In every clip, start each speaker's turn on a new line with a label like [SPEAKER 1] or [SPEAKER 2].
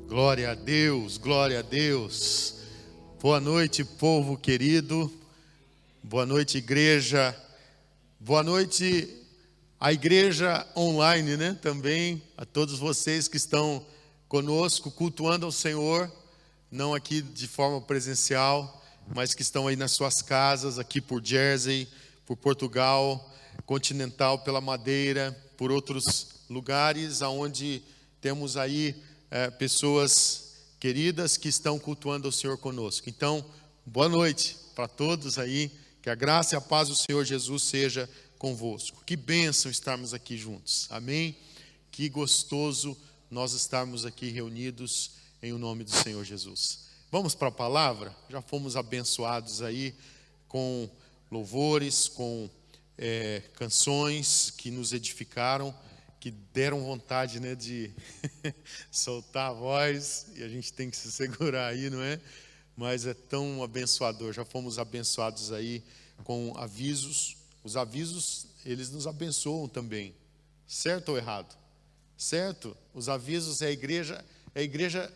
[SPEAKER 1] Glória a Deus, glória a Deus. Boa noite, povo querido. Boa noite, igreja. Boa noite, a igreja online, né? Também a todos vocês que estão conosco, cultuando ao Senhor, não aqui de forma presencial, mas que estão aí nas suas casas, aqui por Jersey, por Portugal, continental, pela Madeira, por outros lugares, aonde temos aí pessoas queridas que estão cultuando o Senhor conosco. Então, boa noite para todos aí, que a graça e a paz do Senhor Jesus seja convosco. Que bênção estarmos aqui juntos, amém? Que gostoso nós estarmos aqui reunidos em o nome do Senhor Jesus. Vamos para a palavra? Já fomos abençoados aí com louvores, com canções que nos edificaram, que deram vontade, né, de soltar a voz, e a gente tem que se segurar aí, não é? Mas é tão abençoador. Já fomos abençoados aí com avisos. Os avisos, eles nos abençoam também, certo ou errado? Certo? Os avisos é a igreja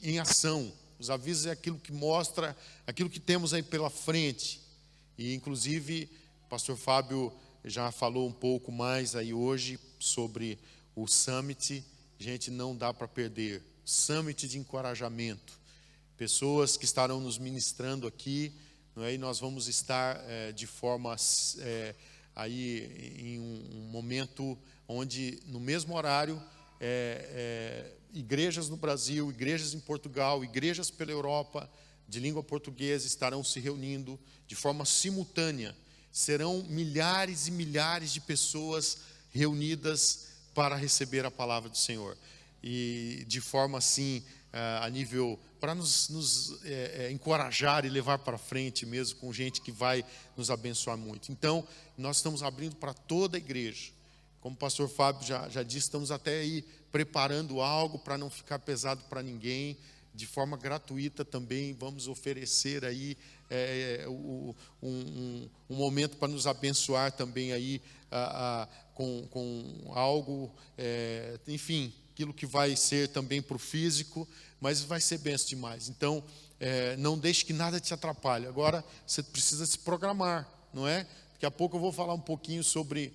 [SPEAKER 1] em ação. Os avisos é aquilo que mostra aquilo que temos aí pela frente. E inclusive o pastor Fábio já falou um pouco mais aí hoje sobre o Summit. Gente, não dá para perder. Summit de encorajamento. Pessoas que estarão nos ministrando aqui, não é? E nós vamos estar de forma aí em um momento onde no mesmo horário igrejas no Brasil, igrejas em Portugal, igrejas pela Europa de língua portuguesa estarão se reunindo de forma simultânea. Serão milhares e milhares de pessoas reunidas para receber a palavra do Senhor. E de forma assim, a nível, para nos encorajar e levar para frente mesmo, com gente que vai nos abençoar muito. Então, nós estamos abrindo para toda a igreja. Como o pastor Fábio já disse, estamos até aí preparando algo para não ficar pesado para ninguém. De forma gratuita também vamos oferecer aí um momento para nos abençoar também aí com algo, enfim, aquilo que vai ser também para o físico, mas vai ser benção demais. Então, não deixe que nada te atrapalhe. Agora, você precisa se programar, não é? Daqui a pouco eu vou falar um pouquinho sobre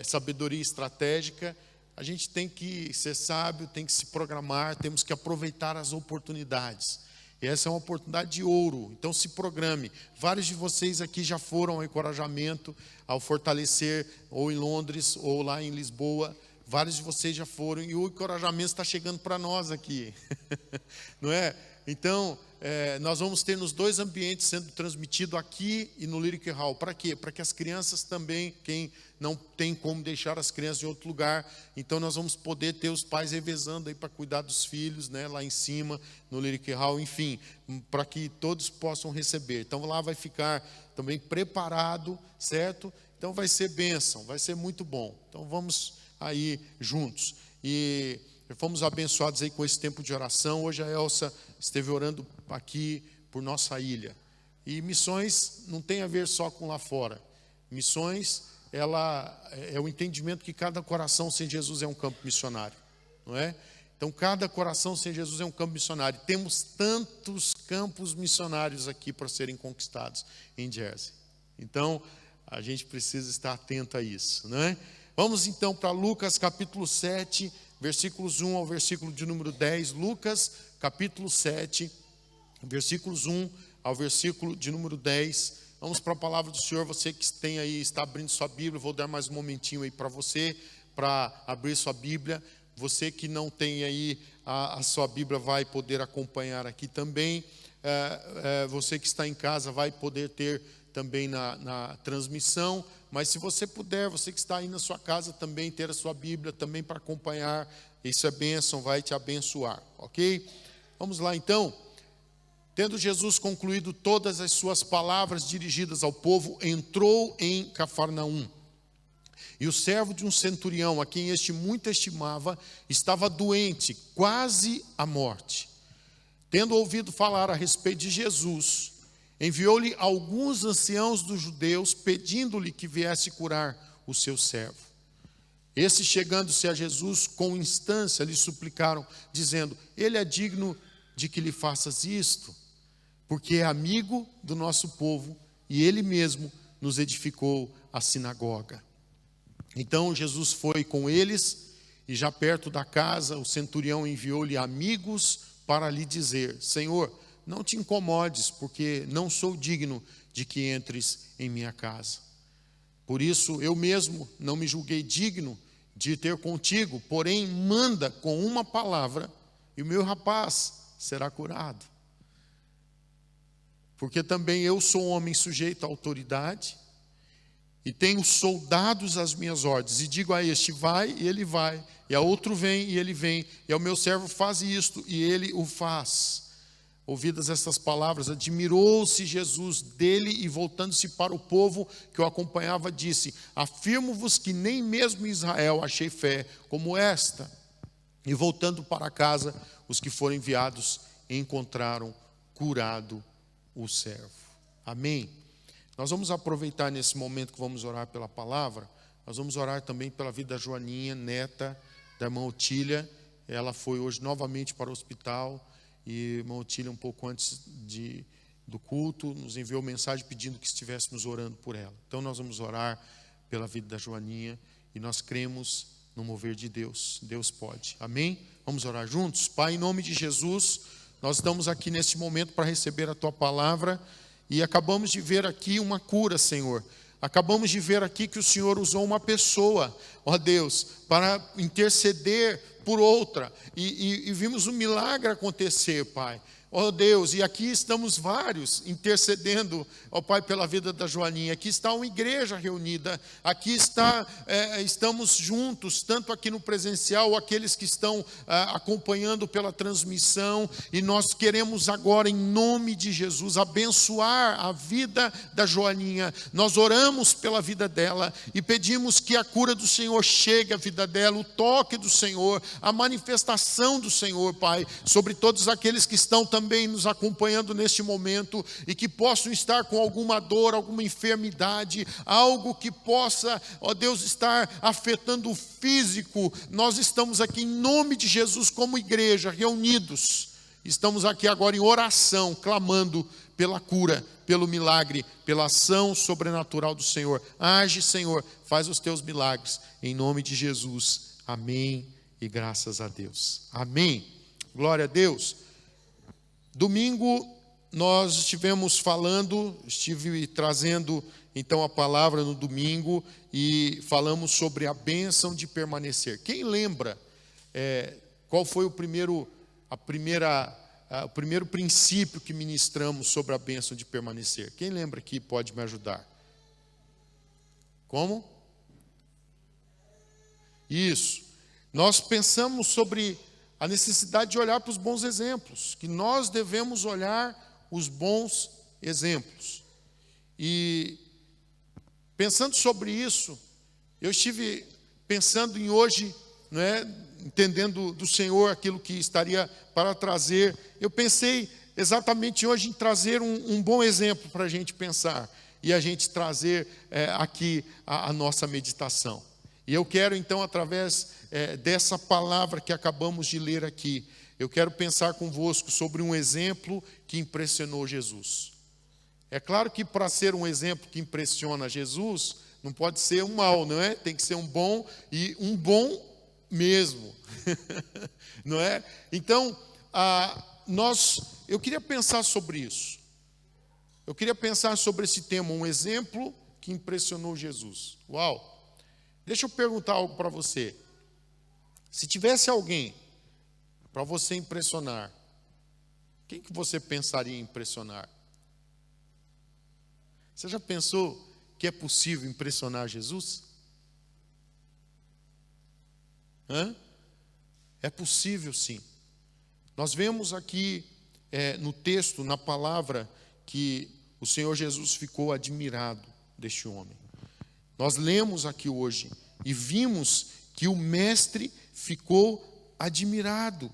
[SPEAKER 1] sabedoria estratégica. A gente tem que ser sábio, tem que se programar, temos que aproveitar as oportunidades. E essa é uma oportunidade de ouro, então se programe. Vários de vocês aqui já foram ao encorajamento, ao fortalecer, ou em Londres, ou lá em Lisboa. Vários de vocês já foram, e o encorajamento está chegando para nós aqui, não é? Então, nós vamos ter nos dois ambientes sendo transmitido aqui e no Lyric Hall. Para quê? Para que as crianças também, quem não tem como deixar as crianças em outro lugar, então nós vamos poder ter os pais revezando aí para cuidar dos filhos, né, lá em cima, no Lyric Hall, enfim, para que todos possam receber. Então lá vai ficar também preparado, certo? Então vai ser bênção, vai ser muito bom. Então vamos aí juntos. E fomos abençoados aí com esse tempo de oração. Hoje a Elsa esteve orando aqui por nossa ilha. E missões não tem a ver só com lá fora. Missões, ela é o entendimento que cada coração sem Jesus é um campo missionário, não é? Então cada coração sem Jesus é um campo missionário. Temos tantos campos missionários aqui para serem conquistados em Jersey. Então a gente precisa estar atento a isso, não é? Vamos então para Lucas capítulo 7, versículos 1 ao versículo de número 10. Lucas capítulo 7, versículos 1 ao versículo de número 10. Vamos para a palavra do Senhor. Você que tem aí, está abrindo sua Bíblia, vou dar mais um momentinho aí para você, para abrir sua Bíblia. Você que não tem aí a sua Bíblia vai poder acompanhar aqui também. Você que está em casa vai poder ter também na transmissão. Mas se você puder, você que está aí na sua casa também, ter a sua Bíblia também para acompanhar, isso é bênção, vai te abençoar, ok? Vamos lá então. Tendo Jesus concluído todas as suas palavras dirigidas ao povo, entrou em Cafarnaum. E o servo de um centurião, a quem este muito estimava, estava doente, quase à morte. Tendo ouvido falar a respeito de Jesus, enviou-lhe alguns anciãos dos judeus, pedindo-lhe que viesse curar o seu servo. Esses, chegando-se a Jesus com instância, lhe suplicaram, dizendo: ele é digno de que lhe faças isto, porque é amigo do nosso povo, e ele mesmo nos edificou a sinagoga. Então Jesus foi com eles, e já perto da casa, o centurião enviou-lhe amigos para lhe dizer: Senhor, não te incomodes, porque não sou digno de que entres em minha casa. Por isso eu mesmo não me julguei digno de ter contigo, porém manda com uma palavra, e o meu rapaz será curado. Porque também eu sou um homem sujeito à autoridade, e tenho soldados às minhas ordens, e digo a este: vai, e ele vai, e a outro: vem, e ele vem, e ao meu servo: faz isto, e ele o faz. Ouvidas estas palavras, admirou-se Jesus dele, e voltando-se para o povo que o acompanhava, disse: afirmo-vos que nem mesmo em Israel achei fé como esta. E voltando para casa, os que foram enviados encontraram curado o servo. Amém? Nós vamos aproveitar nesse momento que vamos orar pela palavra. Nós vamos orar também pela vida da Joaninha, neta da irmã Otília. Ela foi hoje novamente para o hospital. E a irmã Otília, um pouco antes do culto, nos enviou mensagem pedindo que estivéssemos orando por ela. Então nós vamos orar pela vida da Joaninha, e nós cremos no mover de Deus. Deus pode. Amém? Vamos orar juntos? Pai, em nome de Jesus, nós estamos aqui neste momento para receber a Tua palavra, e acabamos de ver aqui uma cura, Senhor. Acabamos de ver aqui que o Senhor usou uma pessoa, ó Deus, para interceder por outra, e vimos um milagre acontecer, Pai. Ó Deus, e aqui estamos vários intercedendo, ó Pai, pela vida da Joaninha. Aqui está uma igreja reunida, aqui estamos juntos, tanto aqui no presencial, aqueles que estão acompanhando pela transmissão, e nós queremos agora, em nome de Jesus, abençoar a vida da Joaninha. Nós oramos pela vida dela e pedimos que a cura do Senhor chegue à vida dela, o toque do Senhor, a manifestação do Senhor, Pai, sobre todos aqueles que estão também nos acompanhando neste momento, e que possam estar com alguma dor, alguma enfermidade, algo que possa, ó Deus, estar afetando o físico. Nós estamos aqui em nome de Jesus como igreja, reunidos. Estamos aqui agora em oração, clamando pela cura, pelo milagre, pela ação sobrenatural do Senhor. Age, Senhor, faz os teus milagres, em nome de Jesus. Amém e graças a Deus. Amém. Glória a Deus. Domingo nós estive trazendo então a palavra no domingo, e falamos sobre a bênção de permanecer. Quem lembra qual foi o primeiro princípio que ministramos sobre a bênção de permanecer? Quem lembra aqui pode me ajudar? Como? Isso. Nós pensamos sobre a necessidade de olhar para os bons exemplos, que nós devemos olhar os bons exemplos. E pensando sobre isso, eu estive pensando em hoje, entendendo do Senhor aquilo que estaria para trazer. Eu pensei exatamente hoje em trazer um bom exemplo para a gente pensar, e a gente trazer aqui a nossa meditação. E eu quero então, através dessa palavra que acabamos de ler aqui, eu quero pensar convosco sobre um exemplo que impressionou Jesus. É claro que para ser um exemplo que impressiona Jesus, não pode ser um mau, não é? Tem que ser um bom, e um bom mesmo. Não é? Então, eu queria pensar sobre isso. Eu queria pensar sobre esse tema, um exemplo que impressionou Jesus. Uau! Deixa eu perguntar algo para você. Se tivesse alguém para você impressionar, quem que você pensaria em impressionar? Você já pensou que é possível impressionar Jesus? É possível, sim. Nós vemos aqui no texto, na palavra, que o Senhor Jesus ficou admirado deste homem. Nós lemos aqui hoje e vimos que o mestre ficou admirado.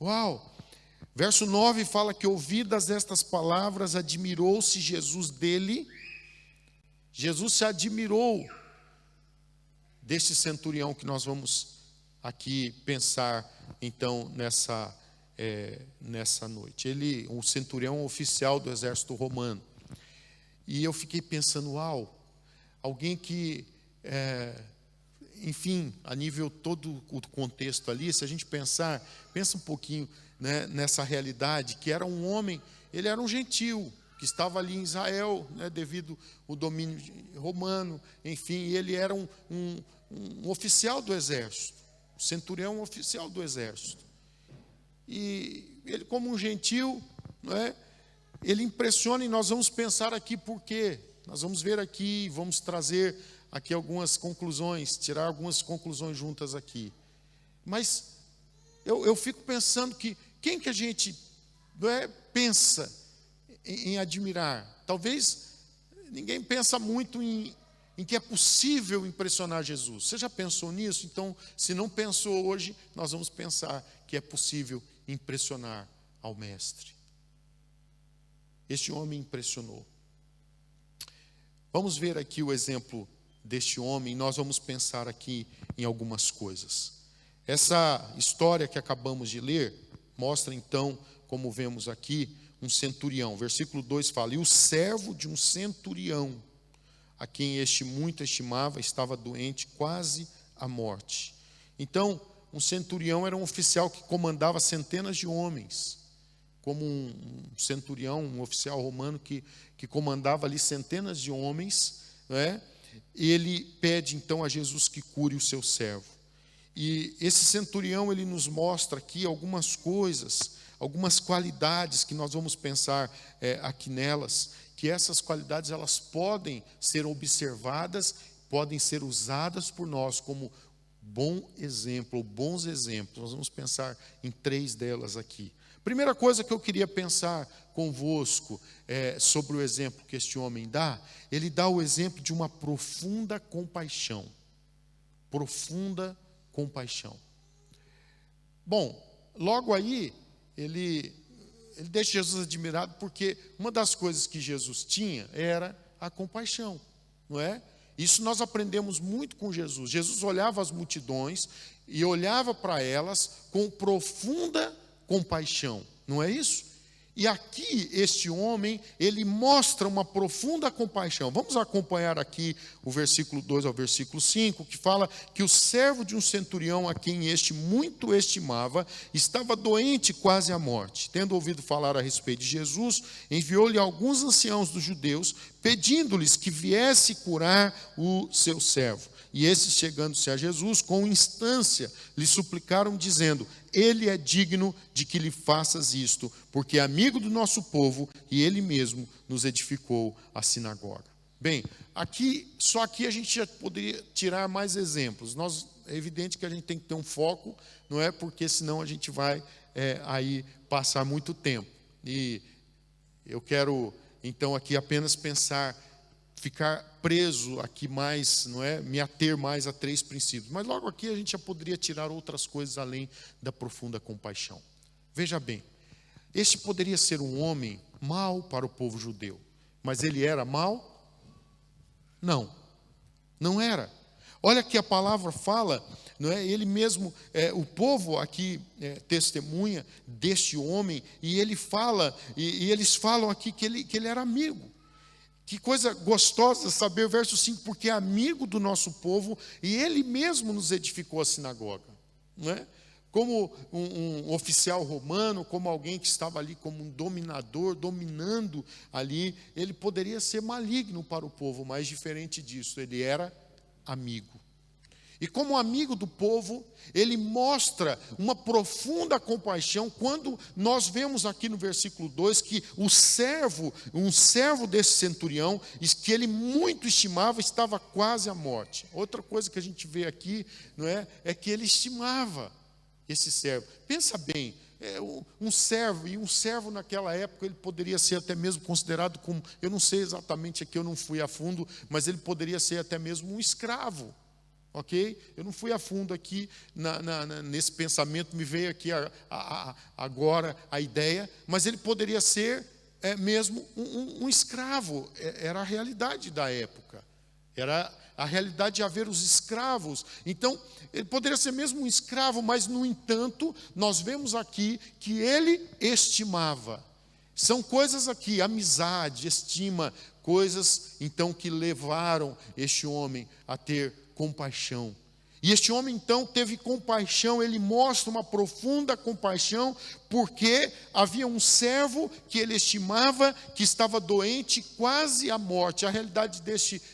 [SPEAKER 1] Uau! Verso 9 fala que, ouvidas estas palavras, admirou-se Jesus dele. Jesus se admirou deste centurião que nós vamos aqui pensar, então, nessa noite. Ele, um centurião oficial do exército romano. E eu fiquei pensando, uau, alguém que, enfim, a nível todo o contexto ali, se a gente pensa um pouquinho, né, nessa realidade, que era um homem, ele era um gentil, que estava ali em Israel, né, devido ao domínio romano, enfim, ele era um oficial do exército, um centurião oficial do exército. E ele, como um gentil, não é, ele impressiona, e nós vamos pensar aqui por quê. Nós vamos ver aqui, vamos trazer aqui algumas conclusões, tirar algumas conclusões juntas aqui. Mas eu fico pensando que quem que a gente, não é, pensa em admirar? Talvez ninguém pensa muito em que é possível impressionar Jesus. Você já pensou nisso? Então, se não pensou hoje, nós vamos pensar que é possível impressionar ao Mestre. Este homem impressionou. Vamos ver aqui o exemplo deste homem. Nós vamos pensar aqui em algumas coisas. Essa história que acabamos de ler mostra então, como vemos aqui, um centurião. Versículo 2 fala: e o servo de um centurião, a quem este muito estimava, estava doente quase à morte. Então, um centurião era um oficial que comandava centenas de homens, como um centurião, um oficial romano que comandava ali centenas de homens, né? Ele pede então a Jesus que cure o seu servo. E esse centurião, ele nos mostra aqui algumas coisas, algumas qualidades que nós vamos pensar aqui nelas, que essas qualidades elas podem ser observadas, podem ser usadas por nós como bom exemplo, ou bons exemplos. Nós vamos pensar em 3 delas aqui. Primeira coisa que eu queria pensar convosco sobre o exemplo que este homem dá, ele dá o exemplo de uma profunda compaixão. Profunda compaixão. Bom, logo aí, ele deixa Jesus admirado, porque uma das coisas que Jesus tinha era a compaixão, não é? Isso nós aprendemos muito com Jesus. Jesus olhava as multidões e olhava para elas com profunda compaixão, não é isso? E aqui, este homem, ele mostra uma profunda compaixão. Vamos acompanhar aqui o versículo 2 ao versículo 5, que fala que o servo de um centurião, a quem este muito estimava, estava doente quase à morte. Tendo ouvido falar a respeito de Jesus, enviou-lhe alguns anciãos dos judeus, pedindo-lhes que viesse curar o seu servo. E esses, chegando-se a Jesus, com instância, lhe suplicaram, dizendo: ele é digno de que lhe faças isto, porque é amigo do nosso povo, e ele mesmo nos edificou a sinagoga. Bem, só aqui a gente já poderia tirar mais exemplos. É evidente que a gente tem que ter um foco, não é? Porque senão a gente vai aí passar muito tempo. E eu quero, então, aqui apenas ficar preso aqui mais, não é? Me ater mais a 3 princípios. Mas logo aqui a gente já poderia tirar outras coisas além da profunda compaixão. Veja bem, este poderia ser um homem mau para o povo judeu, mas ele era mau? Não era. Olha que a palavra fala, não é? Ele mesmo, o povo aqui testemunha deste homem, e ele fala, e eles falam aqui que ele era amigo. Que coisa gostosa saber o verso 5, porque é amigo do nosso povo, e ele mesmo nos edificou a sinagoga, não é? Como um oficial romano, como alguém que estava ali como um dominador, dominando ali, ele poderia ser maligno para o povo, mas diferente disso, ele era amigo. E como amigo do povo, ele mostra uma profunda compaixão quando nós vemos aqui no versículo 2 que um servo desse centurião, que ele muito estimava, estava quase à morte. Outra coisa que a gente vê aqui, não é que ele estimava esse servo. Pensa bem, um servo naquela época, ele poderia ser até mesmo considerado como, eu não sei exatamente aqui, eu não fui a fundo, mas ele poderia ser até mesmo um escravo. Ok? Eu não fui a fundo aqui nesse pensamento, me veio aqui agora a ideia, mas ele poderia ser mesmo um escravo, era a realidade da época. Era a realidade de haver os escravos. Então, ele poderia ser mesmo um escravo, mas, no entanto, nós vemos aqui que ele estimava. São coisas aqui, amizade, estima, coisas, então, que levaram este homem a ter compaixão. E este homem, então, teve compaixão, ele mostra uma profunda compaixão, porque havia um servo que ele estimava, que estava doente, quase à morte. A realidade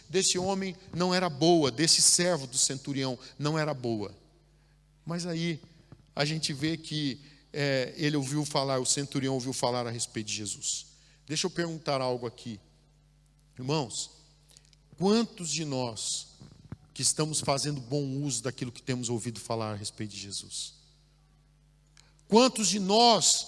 [SPEAKER 1] deste homem não era boa, desse servo do centurião não era boa. Mas aí, a gente vê que ele ouviu falar, o centurião ouviu falar a respeito de Jesus. Deixa eu perguntar algo aqui. Irmãos, quantos de nós que estamos fazendo bom uso daquilo que temos ouvido falar a respeito de Jesus? Quantos de nós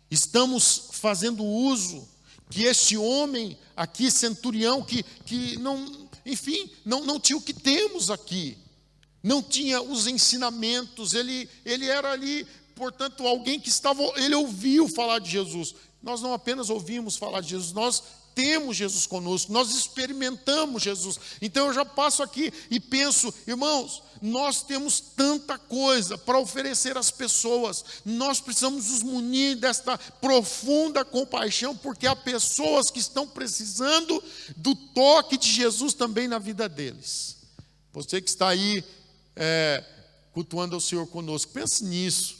[SPEAKER 1] estamos fazendo uso que este homem aqui, centurião, que não, enfim, não tinha o que temos aqui, não tinha os ensinamentos, ele era ali, portanto, alguém que ele ouviu falar de Jesus. Nós não apenas ouvimos falar de Jesus, nós temos Jesus conosco, nós experimentamos Jesus. Então eu já passo aqui e penso, irmãos, nós temos tanta coisa para oferecer às pessoas, nós precisamos nos munir desta profunda compaixão, porque há pessoas que estão precisando do toque de Jesus também na vida deles. Você que está aí cultuando ao Senhor conosco, pense nisso,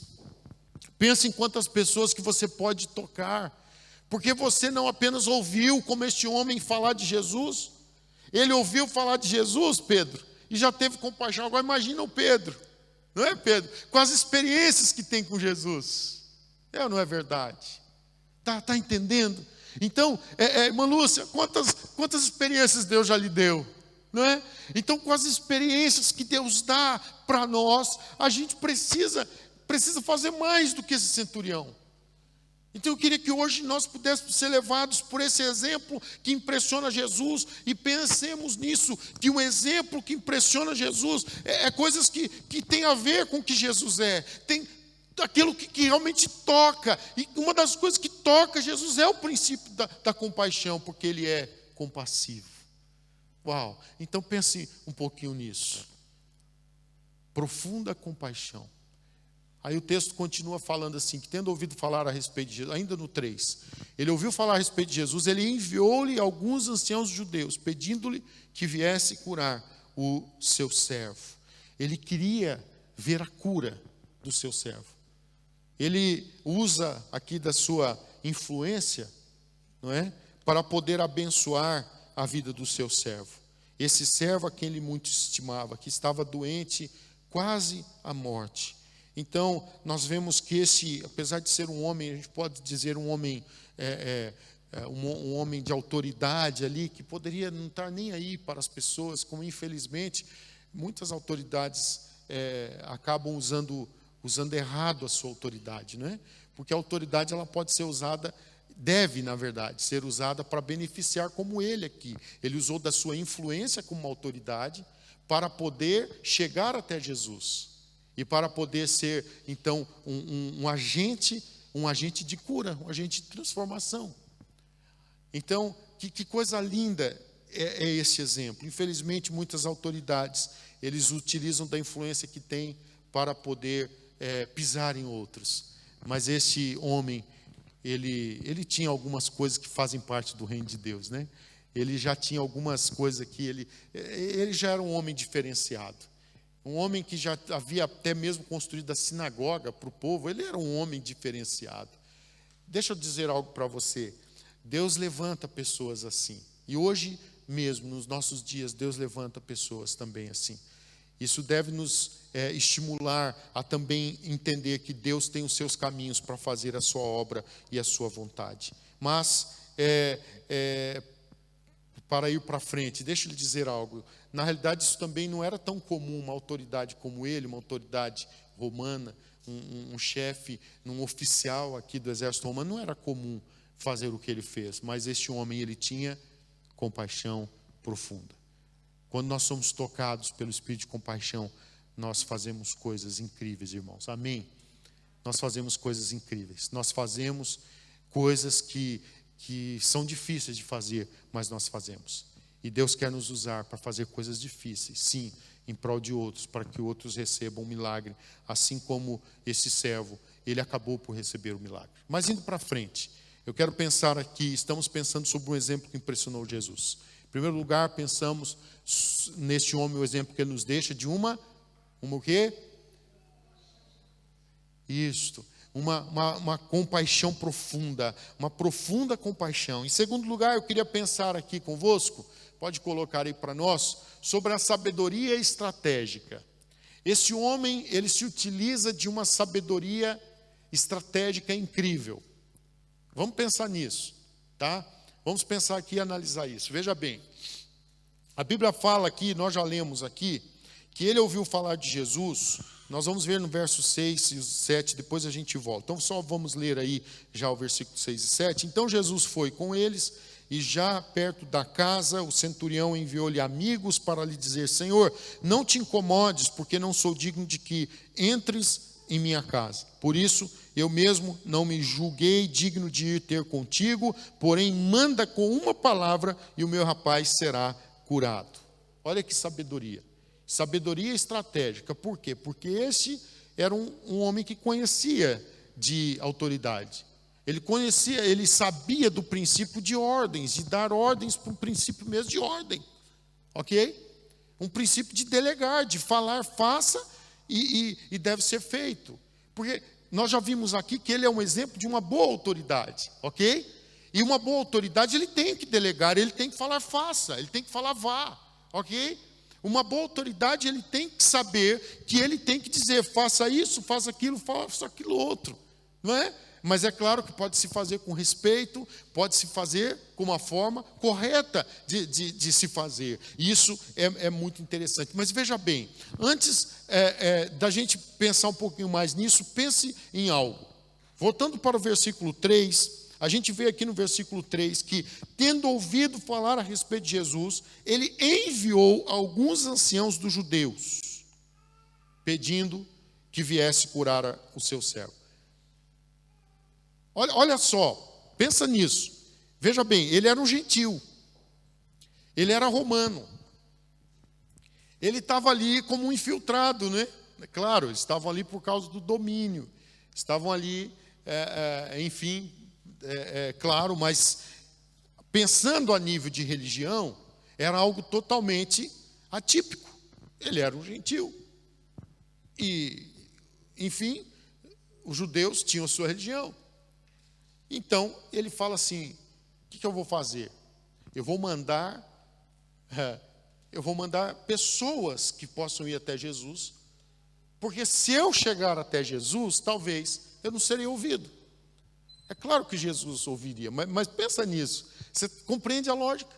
[SPEAKER 1] pense em quantas pessoas que você pode tocar, porque você não apenas ouviu, como este homem, falar de Jesus. Ele ouviu falar de Jesus, Pedro, e já teve compaixão. Agora imagina o Pedro, não é, Pedro? Com as experiências que tem com Jesus. É ou não é verdade? Tá entendendo? Então, irmã Lúcia, quantas experiências Deus já lhe deu? Não é? Então, com as experiências que Deus dá para nós, a gente precisa fazer mais do que esse centurião. Então eu queria que hoje nós pudéssemos ser levados por esse exemplo que impressiona Jesus, e pensemos nisso, que o exemplo que impressiona Jesus é coisas que tem a ver com o que Jesus é, tem aquilo que realmente toca, e uma das coisas que toca Jesus é o princípio da compaixão, porque ele é compassivo. Uau, então pense um pouquinho nisso, profunda compaixão. Aí o texto continua falando assim, que tendo ouvido falar a respeito de Jesus, ainda no 3, ele ouviu falar a respeito de Jesus, ele enviou-lhe alguns anciãos judeus, pedindo-lhe que viesse curar o seu servo. Ele queria ver a cura do seu servo. Ele usa aqui da sua influência, não é, para poder abençoar a vida do seu servo. Esse servo a quem ele muito estimava, que estava doente, quase à morte. Então, nós vemos que apesar de ser um homem, a gente pode dizer um homem, um homem de autoridade ali, que poderia não estar nem aí para as pessoas, como infelizmente muitas autoridades acabam usando errado a sua autoridade, não é? Porque a autoridade ela pode ser usada, deve, na verdade, ser usada para beneficiar, como ele aqui. Ele usou da sua influência como autoridade para poder chegar até Jesus. E para poder ser, então, um agente de cura, um agente de transformação. Então, que coisa linda é esse exemplo. Infelizmente, muitas autoridades, eles utilizam da influência que têm para poder pisar em outros. Mas esse homem, ele tinha algumas coisas que fazem parte do reino de Deus, né? Ele já tinha algumas coisas que ele já era um homem diferenciado. Um homem que já havia até mesmo construído a sinagoga para o povo, ele era um homem diferenciado. Deixa eu dizer algo para você. Deus levanta pessoas assim. E hoje mesmo, nos nossos dias, Deus levanta pessoas também assim. Isso deve nos estimular a também entender que Deus tem os seus caminhos para fazer a sua obra e a sua vontade. Mas, para ir para frente, deixa eu lhe dizer algo. Na realidade, isso também não era tão comum, uma autoridade como ele, uma autoridade romana, um chefe, um oficial aqui do exército romano, não era comum fazer o que ele fez. Mas este homem, ele tinha compaixão profunda. Quando nós somos tocados pelo Espírito de compaixão, nós fazemos coisas incríveis, irmãos. Amém? Nós fazemos coisas incríveis. Nós fazemos coisas que são difíceis de fazer, mas nós fazemos. E Deus quer nos usar para fazer coisas difíceis, sim, em prol de outros, para que outros recebam um milagre, assim como esse servo, ele acabou por receber o milagre. Mas indo para frente, eu quero pensar aqui, estamos pensando sobre um exemplo que impressionou Jesus. Em primeiro lugar, pensamos neste homem, o exemplo que ele nos deixa de uma o quê? Isto, uma compaixão profunda, uma profunda compaixão. Em segundo lugar, eu queria pensar aqui convosco, pode colocar aí para nós, sobre a sabedoria estratégica. Esse homem, ele se utiliza de uma sabedoria estratégica incrível. Vamos pensar nisso, tá? Vamos pensar aqui e analisar isso. Veja bem, a Bíblia fala aqui, nós já lemos aqui, que ele ouviu falar de Jesus. Nós vamos ver no verso 6 e 7, depois a gente volta. Então só vamos ler aí já o versículo 6 e 7. Então Jesus foi com eles, e já perto da casa, o centurião enviou-lhe amigos para lhe dizer: Senhor, não te incomodes, porque não sou digno de que entres em minha casa. Por isso, eu mesmo não me julguei digno de ir ter contigo, porém manda com uma palavra e o meu rapaz será curado. Olha que sabedoria. Sabedoria estratégica. Por quê? Porque esse era um homem que conhecia de autoridade. Ele conhecia, ele sabia do princípio de ordens, de dar ordens para um princípio mesmo de ordem. Ok? Um princípio de delegar, de falar, faça e deve ser feito. Porque nós já vimos aqui que ele é um exemplo de uma boa autoridade. Ok? E uma boa autoridade, ele tem que delegar, ele tem que falar, faça, ele tem que falar, vá. Ok? Uma boa autoridade, ele tem que saber que ele tem que dizer: faça isso, faça aquilo outro. Não é? Mas é claro que pode se fazer com respeito, pode se fazer com uma forma correta de se fazer. E isso é muito interessante. Mas veja bem, antes da gente pensar um pouquinho mais nisso, pense em algo. Voltando para o versículo 3, a gente vê aqui no versículo 3 que, tendo ouvido falar a respeito de Jesus, ele enviou alguns anciãos dos judeus, pedindo que viesse curar o seu servo. Olha só, pensa nisso. Veja bem, ele era um gentil. Ele era romano. Ele estava ali como um infiltrado, né? Claro, eles estavam ali por causa do domínio. Estavam ali, enfim, claro, mas pensando a nível de religião, era algo totalmente atípico. Ele era um gentil. E, enfim, os judeus tinham a sua religião. Então, ele fala assim: o que eu vou fazer? Eu vou mandar pessoas que possam ir até Jesus, porque se eu chegar até Jesus, talvez eu não serei ouvido. É claro que Jesus ouviria, mas pensa nisso. Você compreende a lógica?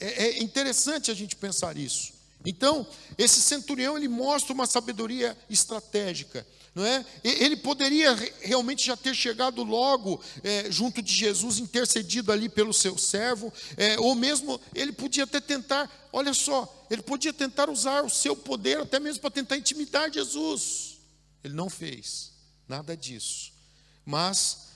[SPEAKER 1] É interessante a gente pensar isso. Então, esse centurião, ele mostra uma sabedoria estratégica. Não é? Ele poderia realmente já ter chegado logo junto de Jesus, intercedido ali pelo seu servo, ou mesmo ele podia até tentar, olha só, ele podia tentar usar o seu poder até mesmo para tentar intimidar Jesus. Ele não fez nada disso. Mas,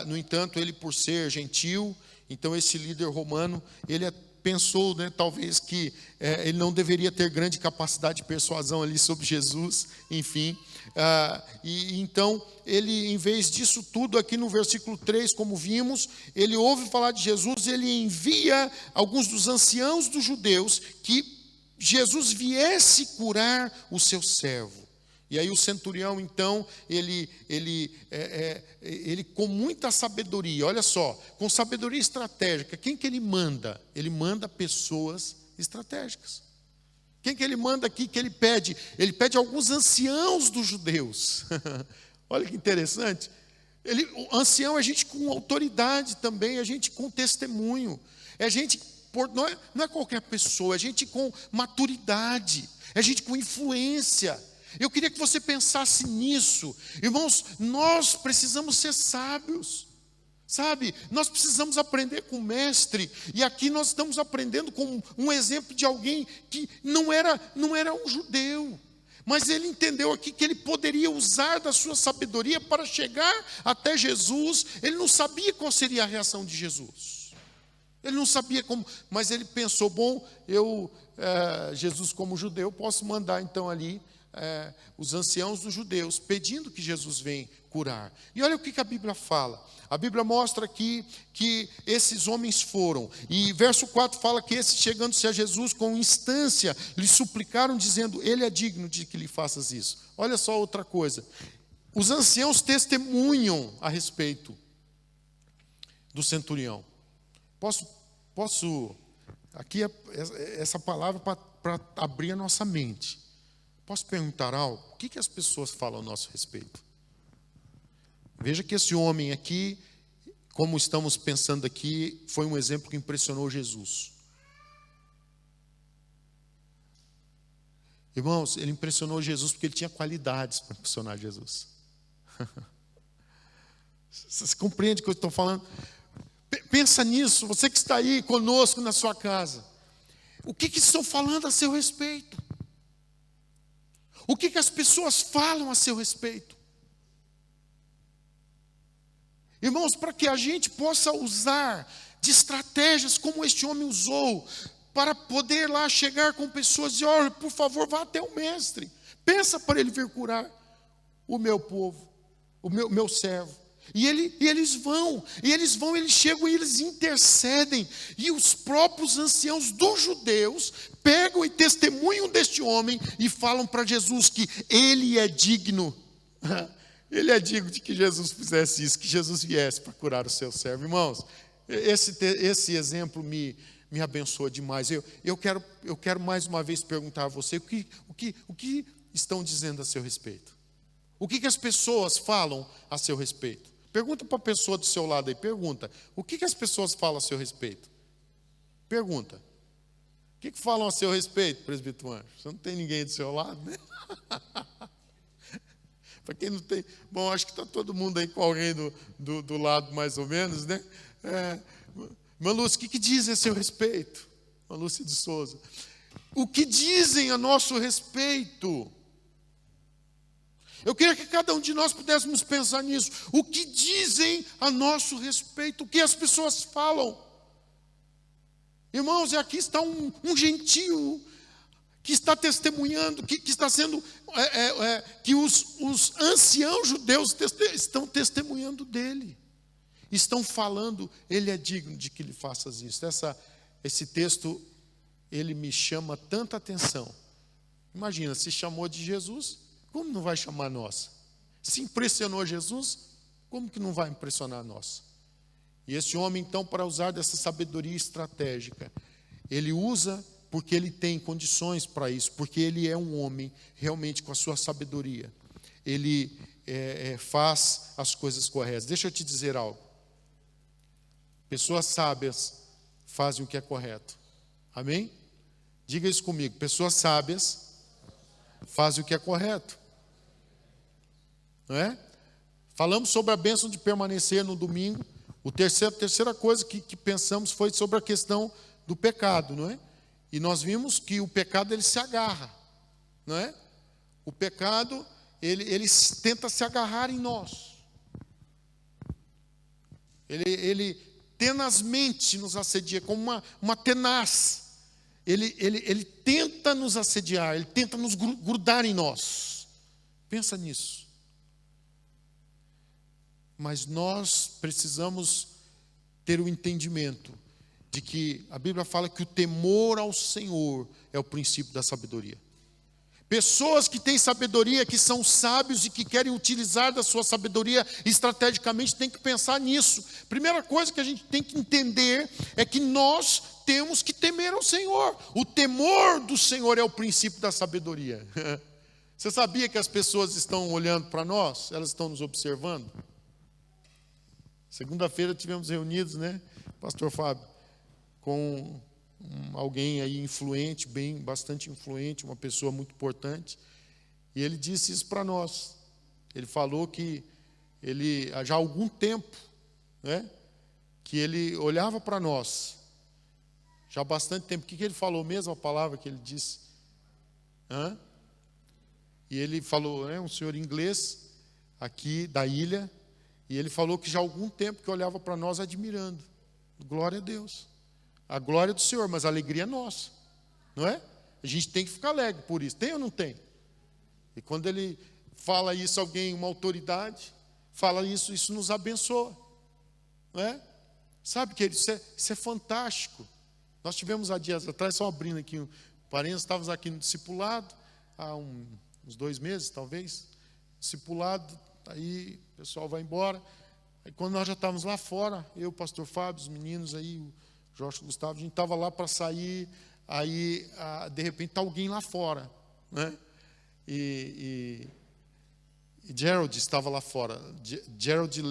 [SPEAKER 1] no entanto, ele, por ser gentil, então esse líder romano, ele pensou, né, talvez que ele não deveria ter grande capacidade de persuasão ali sobre Jesus, enfim. E então, ele, em vez disso tudo, aqui no versículo 3, como vimos, ele ouve falar de Jesus, ele envia alguns dos anciãos dos judeus que Jesus viesse curar o seu servo. E aí o centurião, então, ele com muita sabedoria, olha só, com sabedoria estratégica, quem que ele manda? Ele manda pessoas estratégicas. Quem que ele manda aqui, que ele pede? Ele pede alguns anciãos dos judeus. Olha que interessante. O ancião é gente com autoridade também, é gente com testemunho, é gente, não é qualquer pessoa, é gente com maturidade, é gente com influência. Eu queria que você pensasse nisso. Irmãos, nós precisamos ser sábios, sabe? Nós precisamos aprender com o mestre. E aqui nós estamos aprendendo com um exemplo de alguém que não era um judeu. Mas ele entendeu aqui que ele poderia usar da sua sabedoria para chegar até Jesus. Ele não sabia qual seria a reação de Jesus. Ele não sabia como, mas ele pensou, bom, Jesus como judeu, posso mandar então ali os anciãos dos judeus, pedindo que Jesus venha curar. E olha o que a Bíblia fala. A Bíblia mostra aqui que esses homens foram. E verso 4 fala que esses, chegando-se a Jesus com instância, lhe suplicaram, dizendo, ele é digno de que lhe faças isso. Olha só outra coisa. Os anciãos testemunham a respeito do centurião. Posso aqui essa palavra para abrir a nossa mente. Posso perguntar algo? O que as pessoas falam a nosso respeito? Veja que esse homem aqui, como estamos pensando aqui, foi um exemplo que impressionou Jesus. Irmãos, ele impressionou Jesus porque ele tinha qualidades para impressionar Jesus. Você compreende o que eu estou falando? Pensa nisso, você que está aí conosco na sua casa. O que estão falando a seu respeito? O que as pessoas falam a seu respeito? Irmãos, para que a gente possa usar de estratégias como este homem usou, para poder lá chegar com pessoas e dizer, olha, por favor, vá até o mestre. Pensa para ele vir curar o meu povo, o meu servo. E eles vão, eles chegam e eles intercedem. E os próprios anciãos dos judeus pegam e testemunham deste homem e falam para Jesus que ele é digno. Ele é digno de que Jesus fizesse isso, que Jesus viesse para curar o seu servo. Irmãos, esse exemplo me abençoa demais. Eu quero mais uma vez perguntar a você, o que estão dizendo a seu respeito? O que as pessoas falam a seu respeito? Pergunta para a pessoa do seu lado aí, pergunta. O que as pessoas falam a seu respeito? Pergunta. O que falam a seu respeito, presbítero Anjo? Você não tem ninguém do seu lado, né? Para quem não tem... Bom, acho que está todo mundo aí com alguém do lado mais ou menos, né? Malúcia, o que dizem a seu respeito? Malúcia de Souza. O que dizem a nosso respeito? Eu queria que cada um de nós pudéssemos pensar nisso. O que dizem a nosso respeito? O que as pessoas falam? Irmãos, aqui está um gentio que está testemunhando, que está sendo, que os anciãos judeus estão testemunhando dele. Estão falando, ele é digno de que lhe faças isso. Esse texto, ele me chama tanta atenção. Imagina, se chamou de Jesus, como não vai chamar nós? Se impressionou Jesus, como que não vai impressionar nós? E esse homem, então, para usar dessa sabedoria estratégica, ele usa porque ele tem condições para isso, porque ele é um homem realmente com a sua sabedoria. Ele faz as coisas corretas. Deixa eu te dizer algo. Pessoas sábias fazem o que é correto. Amém? Diga isso comigo. Pessoas sábias fazem o que é correto. Não é? Falamos sobre a bênção de permanecer no domingo. A terceira coisa que pensamos foi sobre a questão do pecado, não é? E nós vimos que o pecado ele se agarra, não é? O pecado ele tenta se agarrar em nós. Ele tenazmente nos assedia como uma tenaz. Ele tenta nos assediar, ele tenta nos grudar em nós. Pensa nisso. Mas nós precisamos ter o entendimento de que a Bíblia fala que o temor ao Senhor é o princípio da sabedoria. Pessoas que têm sabedoria, que são sábios e que querem utilizar da sua sabedoria estrategicamente, têm que pensar nisso. Primeira coisa que a gente tem que entender é que nós temos que temer ao Senhor. O temor do Senhor é o princípio da sabedoria. Você sabia que as pessoas estão olhando para nós? Elas estão nos observando? Segunda-feira tivemos reunidos, né, pastor Fábio, com alguém aí influente, bastante influente, uma pessoa muito importante, e ele disse isso para nós. Ele falou que ele, já há algum tempo, né, que ele olhava para nós, já há bastante tempo. O que ele falou mesmo, a palavra que ele disse? E ele falou, né, um senhor inglês, aqui da ilha, e ele falou que já há algum tempo que olhava para nós admirando. Glória a Deus. A glória é do Senhor, mas a alegria é nossa. Não é? A gente tem que ficar alegre por isso. Tem ou não tem? E quando ele fala isso, alguém, uma autoridade, fala isso, isso nos abençoa. Não é? Sabe, querido, isso é fantástico. Nós tivemos há dias atrás, só abrindo aqui um parênteses, estávamos aqui no discipulado, há uns 2 meses, talvez. Discipulado, aí o pessoal vai embora. Aí quando nós já estávamos lá fora, eu, o pastor Fábio, os meninos aí, o Jorge Gustavo, a gente estava lá para sair, aí de repente está alguém lá fora, né? E Gerald estava lá fora, Gerald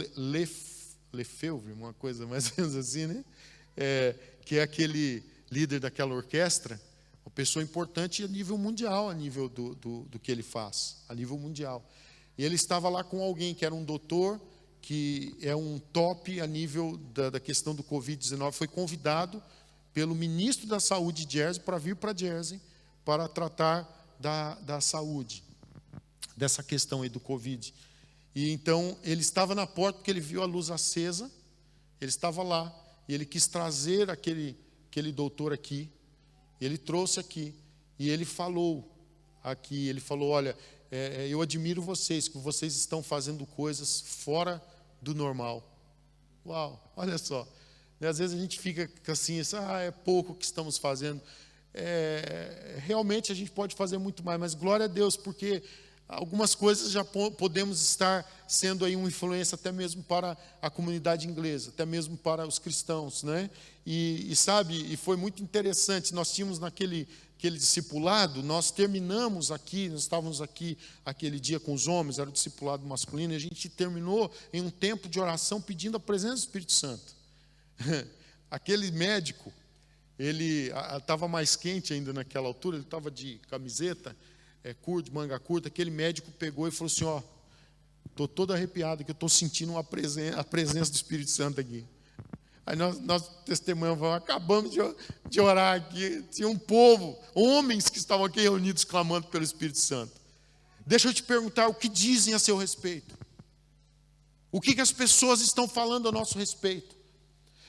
[SPEAKER 1] Lefebvre, uma coisa mais ou menos assim, né? Que é aquele líder daquela orquestra, uma pessoa importante a nível mundial, a nível do que ele faz, a nível mundial. E ele estava lá com alguém que era um doutor, que é um top a nível da questão do Covid-19, foi convidado pelo ministro da Saúde de Jersey para vir para Jersey para tratar da saúde, dessa questão aí do Covid. E então ele estava na porta porque ele viu a luz acesa, ele estava lá, e ele quis trazer aquele doutor aqui, ele trouxe aqui, e ele falou aqui, ele falou, olha, eu admiro vocês, que vocês estão fazendo coisas fora do normal. Uau, olha só. E às vezes a gente fica assim, é pouco que estamos fazendo. Realmente a gente pode fazer muito mais, mas glória a Deus, porque algumas coisas já podemos estar sendo aí uma influência até mesmo para a comunidade inglesa, até mesmo para os cristãos, né? E sabe, e foi muito interessante, nós tínhamos aquele discipulado, nós terminamos aqui, nós estávamos aqui aquele dia com os homens, era o discipulado masculino, e a gente terminou em um tempo de oração pedindo a presença do Espírito Santo. Aquele médico, ele estava mais quente ainda naquela altura, ele estava de camiseta, curto, manga curta, aquele médico pegou e falou assim, estou todo arrepiado, que eu estou sentindo a presença do Espírito Santo aqui. Aí nós testemunhamos, acabamos de orar aqui, tinha um povo, homens que estavam aqui reunidos clamando pelo Espírito Santo. Deixa eu te perguntar, o que dizem a seu respeito? O que as pessoas estão falando a nosso respeito?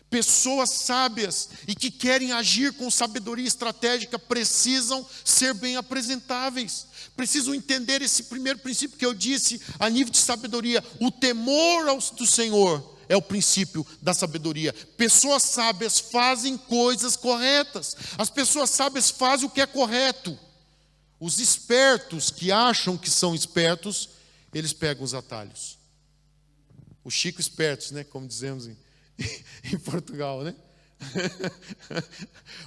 [SPEAKER 1] Pessoas sábias e que querem agir com sabedoria estratégica precisam ser bem apresentáveis. Precisam entender esse primeiro princípio que eu disse a nível de sabedoria. O temor do Senhor é o princípio da sabedoria. Pessoas sábias fazem coisas corretas. As pessoas sábias fazem o que é correto. Os espertos que acham que são espertos, eles pegam os atalhos. Os Chico espertos, né? Como dizemos em Portugal, né?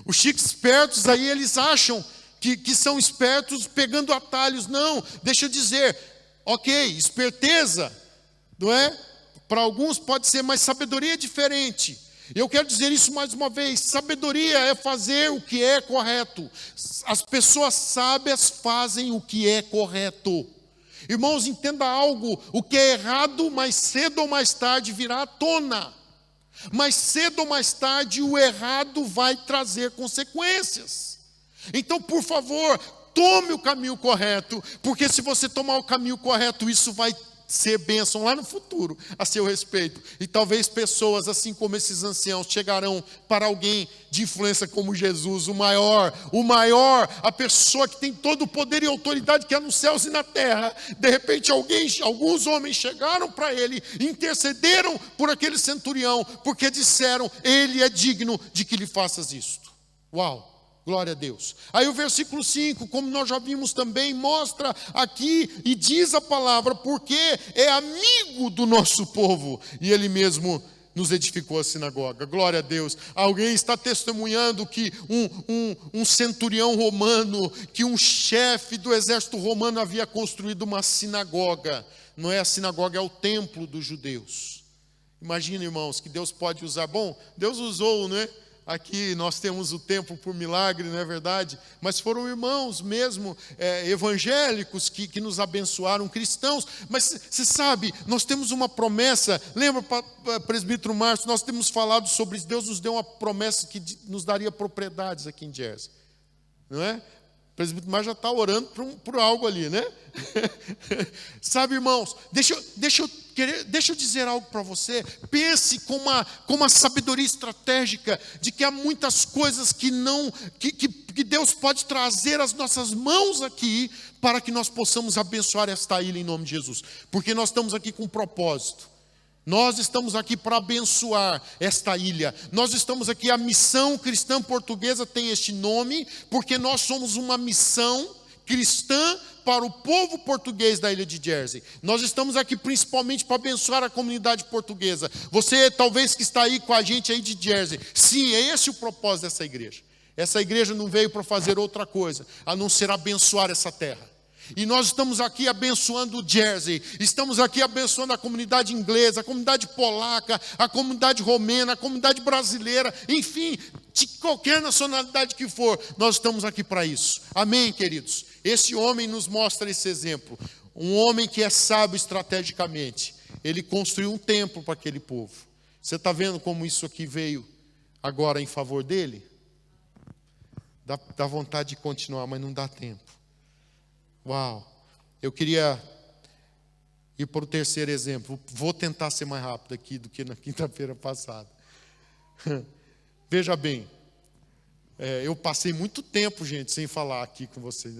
[SPEAKER 1] Os chicos espertos aí, eles acham que são espertos pegando atalhos. Não, deixa eu dizer, ok, esperteza, não é? Para alguns pode ser, mas sabedoria é diferente. Eu quero dizer isso mais uma vez, sabedoria é fazer o que é correto. As pessoas sábias fazem o que é correto. Irmãos, entenda algo, o que é errado, mais cedo ou mais tarde virá à tona. Mas cedo ou mais tarde o errado vai trazer consequências. Então, por favor, tome o caminho correto, porque se você tomar o caminho correto, isso vai ser bênção lá no futuro a seu respeito. E talvez pessoas, assim como esses anciãos, chegarão para alguém de influência como Jesus, o maior, a pessoa que tem todo o poder e autoridade que há nos céus e na terra. De repente alguns homens chegaram para ele, intercederam por aquele centurião, porque disseram, ele é digno de que lhe faças isto. Uau! Glória a Deus. Aí o versículo 5, como nós já vimos também, mostra aqui e diz a palavra, porque é amigo do nosso povo, e ele mesmo nos edificou a sinagoga. Glória a Deus. Alguém está testemunhando que um centurião romano, que um chefe do exército romano havia construído uma sinagoga. Não é a sinagoga, é o templo dos judeus. Imagina, irmãos, que Deus pode usar. Bom, Deus usou, né? Aqui nós temos o templo por milagre, não é verdade? Mas foram irmãos mesmo, evangélicos, que nos abençoaram, cristãos. Mas você sabe, nós temos uma promessa. Lembra, presbítero Márcio, nós temos falado sobre isso. Deus nos deu uma promessa que nos daria propriedades aqui em Jersey. Não é? presbítero Márcio já está orando por algo ali, né? Sabe, irmãos, deixa eu dizer algo para você. Pense com uma sabedoria estratégica de que há muitas coisas que Deus pode trazer às nossas mãos aqui para que nós possamos abençoar esta ilha em nome de Jesus. Porque nós estamos aqui com um propósito. Nós estamos aqui para abençoar esta ilha. Nós estamos aqui, a missão cristã portuguesa tem este nome, porque nós somos uma missão cristã para o povo português da ilha de Jersey. Nós estamos aqui principalmente para abençoar a comunidade portuguesa. Você talvez que está aí com a gente aí de Jersey, sim, é esse o propósito dessa igreja. Essa igreja não veio para fazer outra coisa, a não ser abençoar essa terra. E nós estamos aqui abençoando o Jersey, estamos aqui abençoando a comunidade inglesa, a comunidade polaca, a comunidade romena, a comunidade brasileira, enfim, de qualquer nacionalidade que for, nós estamos aqui para isso. Amém, queridos? Esse homem nos mostra esse exemplo, um homem que é sábio estrategicamente. Ele construiu um templo para aquele povo. Você está vendo como isso aqui veio agora em favor dele? Dá vontade de continuar, mas não dá tempo. Uau, eu queria ir para o terceiro exemplo. Vou tentar ser mais rápido aqui do que na quinta-feira passada. Veja bem, eu passei muito tempo, gente, sem falar aqui com vocês.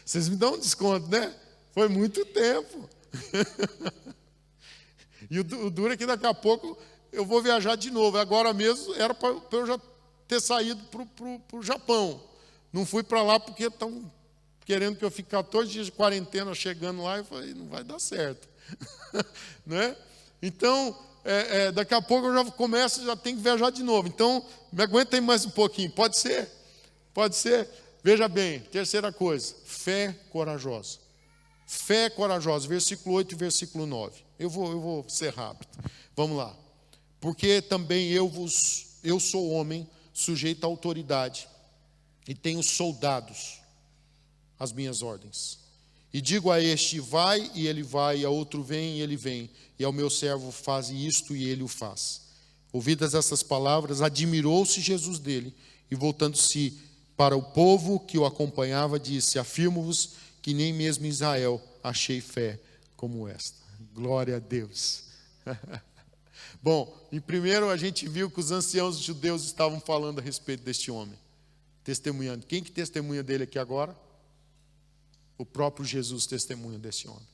[SPEAKER 1] Vocês me dão um desconto, né? Foi muito tempo. E o duro é que daqui a pouco eu vou viajar de novo. Agora mesmo era para eu já ter saído para o Japão. Não fui para lá porque estão querendo que eu fique 14 dias de quarentena chegando lá. Eu falei, não vai dar certo. Né? Então, daqui a pouco eu já começo, já tenho que viajar de novo. Então, me aguenta aí mais um pouquinho. Pode ser? Pode ser? Veja bem, terceira coisa, fé corajosa. Fé corajosa, versículo 8 e versículo 9. Eu vou ser rápido. Vamos lá. Porque também eu sou homem, sujeito à autoridade, e tenho soldados às minhas ordens. E digo a este, vai, e ele vai, e a outro, vem, e ele vem. E ao meu servo, faze isto, e ele o faz. Ouvidas essas palavras, admirou-se Jesus dele, e voltando-se para o povo que o acompanhava, disse, afirmo-vos que nem mesmo em Israel achei fé como esta. Glória a Deus. Bom, em primeiro a gente viu que os anciãos judeus estavam falando a respeito deste homem. Testemunhando. Quem que testemunha dele aqui agora? O próprio Jesus testemunha desse homem.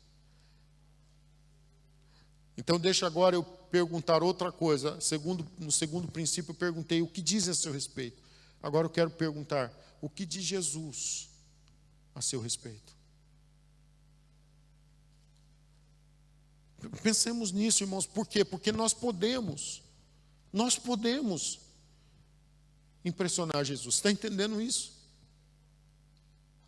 [SPEAKER 1] Então deixa agora eu perguntar outra coisa. No segundo princípio eu perguntei o que diz a seu respeito. Agora eu quero perguntar o que diz Jesus a seu respeito. Pensemos nisso, irmãos. Por quê? Porque nós podemos impressionar Jesus. Está entendendo isso?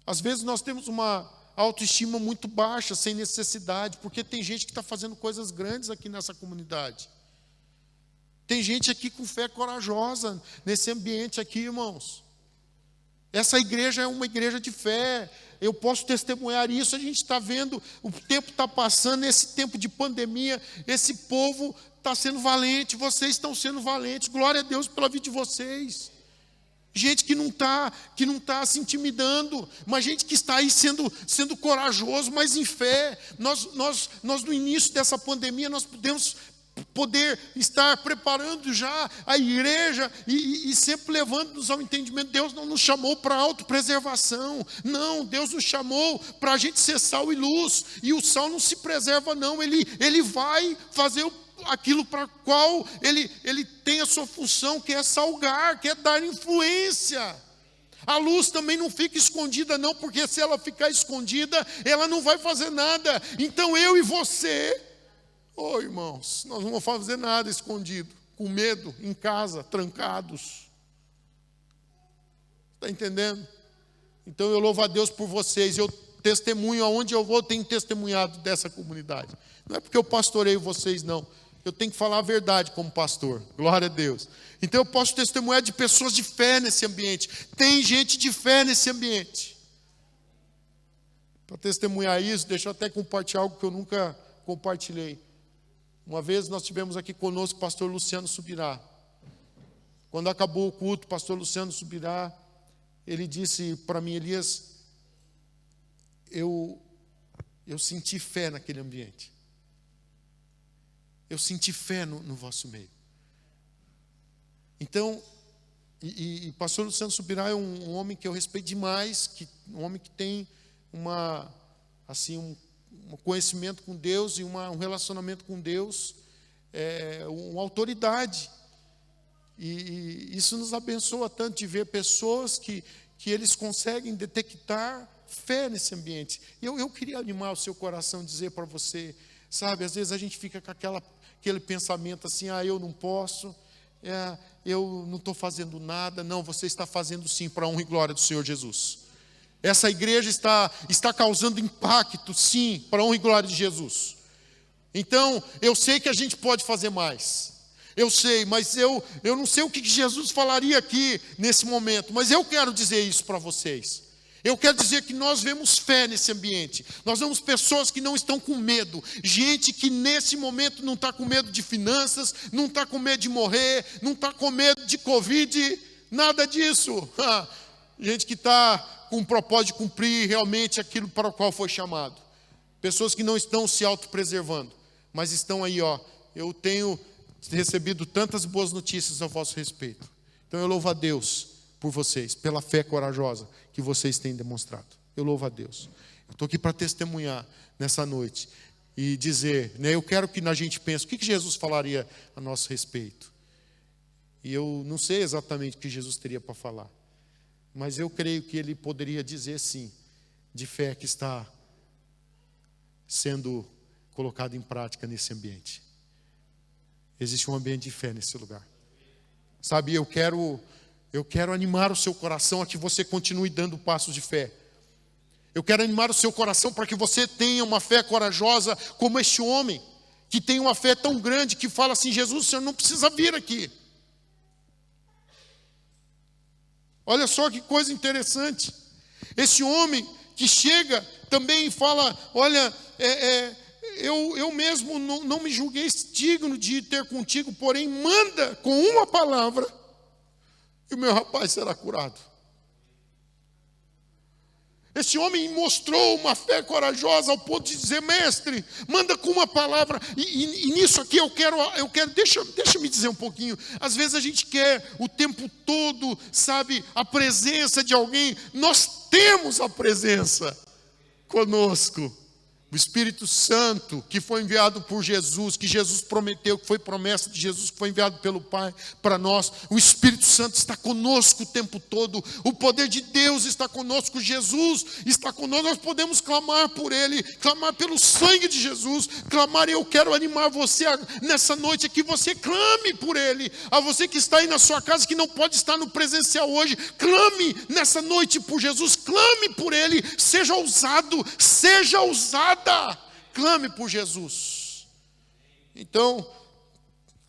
[SPEAKER 1] Às vezes nós temos uma autoestima muito baixa, sem necessidade, porque tem gente que está fazendo coisas grandes aqui nessa comunidade. Tem gente aqui com fé corajosa nesse ambiente aqui, irmãos. Essa igreja é uma igreja de fé. Eu posso testemunhar isso. A gente está vendo, o tempo está passando, esse tempo de pandemia, esse povo está sendo valente, vocês estão sendo valentes. Glória a Deus pela vida de vocês. Gente que não está se intimidando, mas gente que está aí sendo corajoso, mas em fé. Nós no início dessa pandemia, nós poder estar preparando já a igreja e sempre levando-nos ao entendimento. Deus não nos chamou para autopreservação, não, Deus nos chamou para a gente ser sal e luz, e o sal não se preserva não, ele vai fazer aquilo para qual ele tem a sua função, que é salgar, que é dar influência. A luz também não fica escondida não, porque se ela ficar escondida, ela não vai fazer nada. Então eu e você, irmãos, nós não vamos fazer nada escondido, com medo, em casa, trancados. Está entendendo? Então eu louvo a Deus por vocês. Eu testemunho aonde eu vou, tenho testemunhado dessa comunidade. Não é porque eu pastoreio vocês, não. Eu tenho que falar a verdade como pastor. Glória a Deus. Então eu posso testemunhar de pessoas de fé nesse ambiente. Tem gente de fé nesse ambiente. Para testemunhar isso, deixa eu até compartilhar algo que eu nunca compartilhei. Uma vez nós tivemos aqui conosco o pastor Luciano Subirá. Quando acabou o culto, o pastor Luciano Subirá, ele disse para mim: Elias, eu senti fé naquele ambiente. Eu senti fé no vosso meio. Então, e pastor Luciano Subirá é um homem que eu respeito demais, um homem que tem um conhecimento com Deus e um relacionamento com Deus, uma autoridade. E isso nos abençoa tanto de ver pessoas que eles conseguem detectar fé nesse ambiente. Eu queria animar o seu coração, dizer para você, sabe, às vezes a gente fica com aquele pensamento assim: eu não posso, eu não estou fazendo nada. Não, você está fazendo sim, para a honra e glória do Senhor Jesus. Essa igreja está causando impacto, sim, para a honra e glória de Jesus. Então, eu sei que a gente pode fazer mais. Eu sei, mas eu não sei o que Jesus falaria aqui nesse momento, mas eu quero dizer isso para vocês. Eu quero dizer que nós vemos fé nesse ambiente. Nós vemos pessoas que não estão com medo. Gente que nesse momento não está com medo de finanças, não está com medo de morrer, não está com medo de Covid, nada disso. Gente que está com o propósito de cumprir realmente aquilo para o qual foi chamado. Pessoas que não estão se autopreservando, mas estão aí, eu tenho recebido tantas boas notícias a vosso respeito. Então eu louvo a Deus por vocês, pela fé corajosa que vocês têm demonstrado. Eu louvo a Deus. Eu estou aqui para testemunhar nessa noite e dizer, eu quero que a gente pense, o que Jesus falaria a nosso respeito? E eu não sei exatamente o que Jesus teria para falar, mas eu creio que ele poderia dizer sim, de fé que está sendo colocado em prática nesse ambiente. Existe um ambiente de fé nesse lugar. Sabe, eu quero animar o seu coração a que você continue dando passos de fé. Eu quero animar o seu coração para que você tenha uma fé corajosa como este homem, que tem uma fé tão grande que fala assim: Jesus, o Senhor não precisa vir aqui. Olha só que coisa interessante. Esse homem que chega também e fala: olha, eu mesmo não me julguei digno de ir ter contigo, porém manda com uma palavra e o meu rapaz será curado. Esse homem mostrou uma fé corajosa ao ponto de dizer: mestre, manda com uma palavra. E nisso aqui eu quero deixa me dizer um pouquinho. Às vezes a gente quer o tempo todo, sabe, a presença de alguém. Nós temos a presença conosco. O Espírito Santo que foi enviado por Jesus, que Jesus prometeu, que foi promessa de Jesus, que foi enviado pelo Pai para nós. O Espírito Santo está conosco o tempo todo. O poder de Deus está conosco. Jesus está conosco. Nós podemos clamar por Ele, clamar pelo sangue de Jesus, clamar. Eu quero animar você nessa noite que você clame por Ele. A você que está aí na sua casa, que não pode estar no presencial hoje, clame nessa noite por Jesus, clame por Ele. Seja ousado, seja ousado. Clame por Jesus. Então,